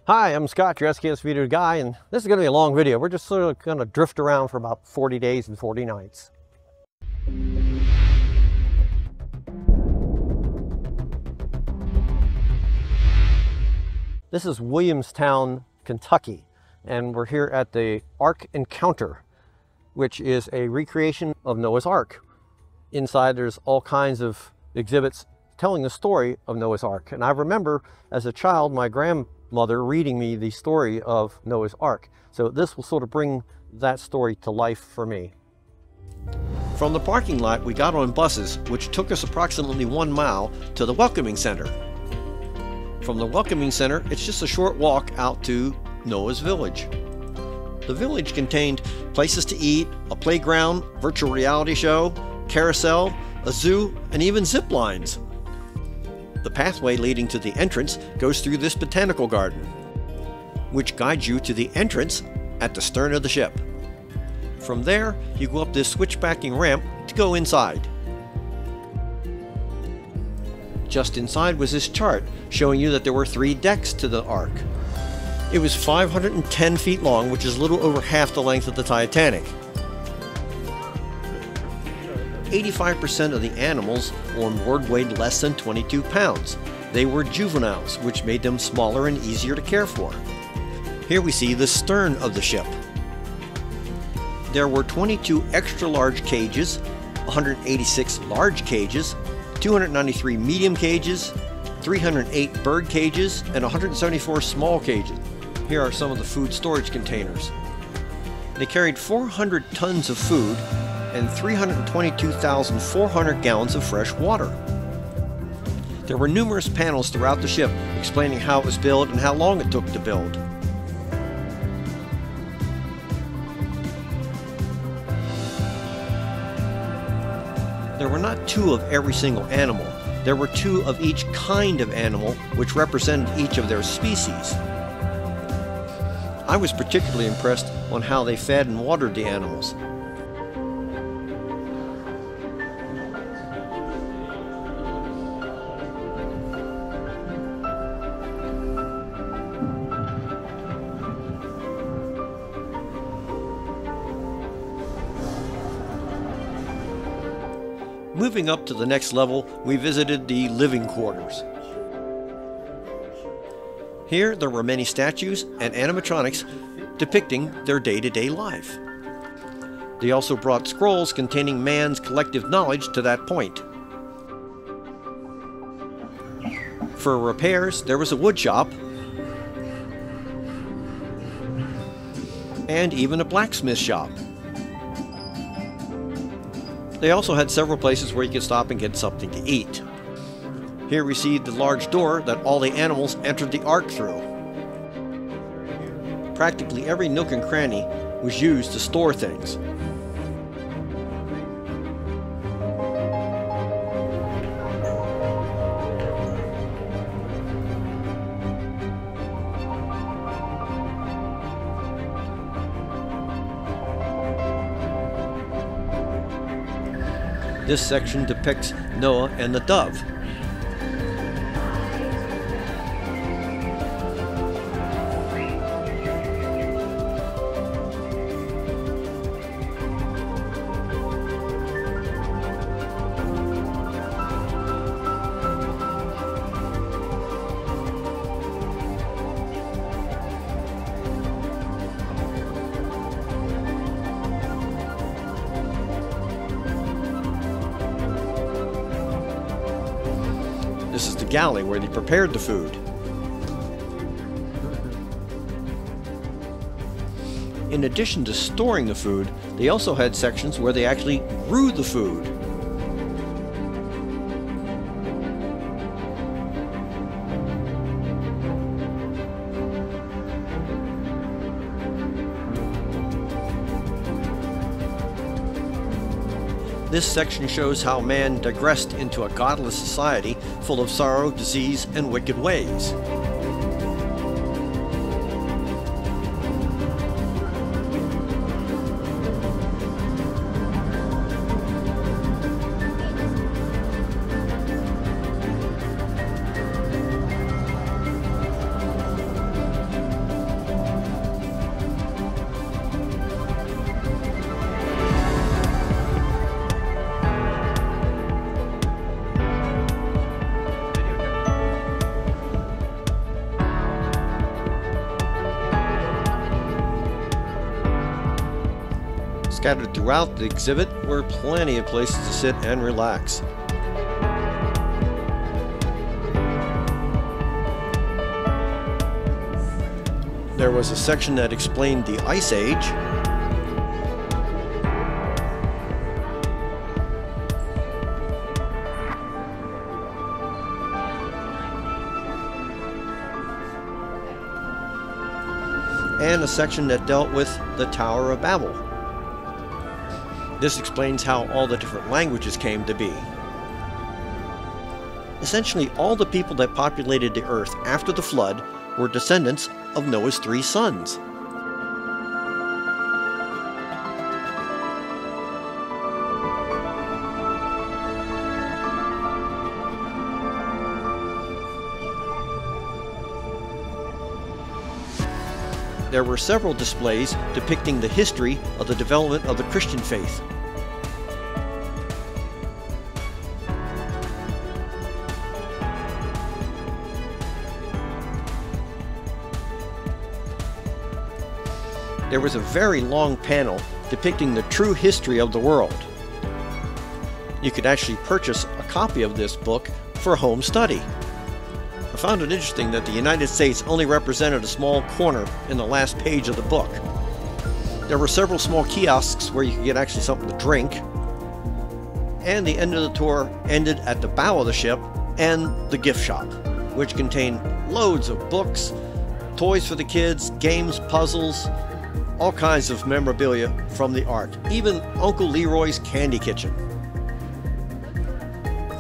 Hi, I'm Scott, your SKS video guy, and this is going to be a long video. We're just sort of going to drift around for about 40 days and 40 nights. This is Williamstown, Kentucky, and we're here at the Ark Encounter, which is a recreation of Noah's Ark. Inside there's all kinds of exhibits telling the story of Noah's Ark. And I remember as a child, my grandmother reading me the story of Noah's Ark. So this will sort of bring that story to life for me. From the parking lot, we got on buses, which took us approximately 1 mile to the Welcoming Center. From the Welcoming Center, it's just a short walk out to Noah's Village. The village contained places to eat, a playground, virtual reality show, carousel, a zoo, and even zip lines. The pathway leading to the entrance goes through this botanical garden, which guides you to the entrance at the stern of the ship. From there, you go up this switchbacking ramp to go inside. Just inside was this chart showing you that there were 3 decks to the Ark. It was 510 feet long, which is a little over half the length of the Titanic. 85% of the animals on board weighed less than 22 pounds. They were juveniles, which made them smaller and easier to care for. Here we see the stern of the ship. There were 22 extra large cages, 186 large cages, 293 medium cages, 308 bird cages, and 174 small cages. Here are some of the food storage containers. They carried 400 tons of food and 322,400 gallons of fresh water. There were numerous panels throughout the ship explaining how it was built and how long it took to build. There were not 2 of every single animal. There were 2 of each kind of animal, which represented each of their species. I was particularly impressed on how they fed and watered the animals. Moving up to the next level, we visited the living quarters. Here there were many statues and animatronics depicting their day-to-day life. They also brought scrolls containing man's collective knowledge to that point. For repairs, there was a wood shop and even a blacksmith shop. They also had several places where you could stop and get something to eat. Here we see the large door that all the animals entered the Ark through. Practically every nook and cranny was used to store things. This section depicts Noah and the dove. This is the galley where they prepared the food. In addition to storing the food, they also had sections where they actually grew the food. This section shows how man digressed into a godless society full of sorrow, disease, and wicked ways. Scattered throughout the exhibit were plenty of places to sit and relax. There was a section that explained the Ice Age, and a section that dealt with the Tower of Babel. This explains how all the different languages came to be. Essentially, all the people that populated the earth after the flood were descendants of Noah's 3 sons. There were several displays depicting the history of the development of the Christian faith. There was a very long panel depicting the true history of the world. You could actually purchase a copy of this book for home study. I found it interesting that the United States only represented a small corner in the last page of the book. There were several small kiosks where you could get actually something to drink, and the end of the tour ended at the bow of the ship and the gift shop, which contained loads of books, toys for the kids, games, puzzles, all kinds of memorabilia from the Ark, even Uncle Leroy's Candy Kitchen.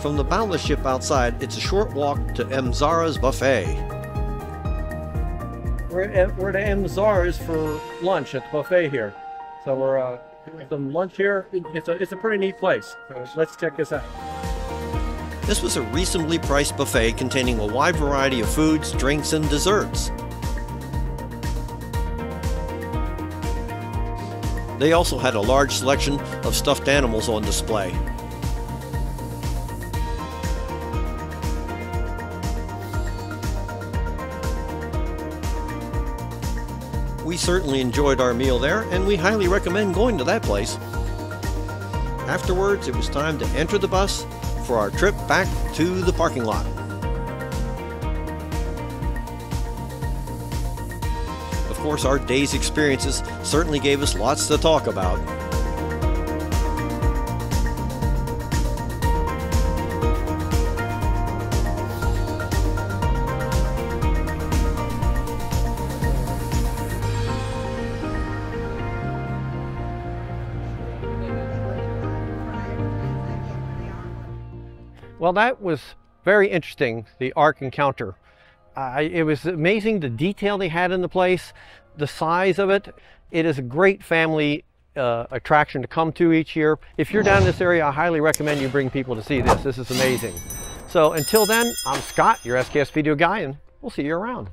From the bow of the ship outside, it's a short walk to M. Zara's buffet. We're at M. Zara's for lunch at the buffet here. So we're doing some lunch here. It's a pretty neat place. So let's check this out. This was a reasonably priced buffet containing a wide variety of foods, drinks, and desserts. They also had a large selection of stuffed animals on display. We certainly enjoyed our meal there, and we highly recommend going to that place. Afterwards, it was time to enter the bus for our trip back to the parking lot. Of course, our day's experiences certainly gave us lots to talk about. Well, that was very interesting, the Ark Encounter. It was amazing the detail they had in the place, the size of it. It is a great family attraction to come to each year. If you're down in this area, I highly recommend you bring people to see this. This is amazing. So until then, I'm Scott, your SKS video guy, and we'll see you around.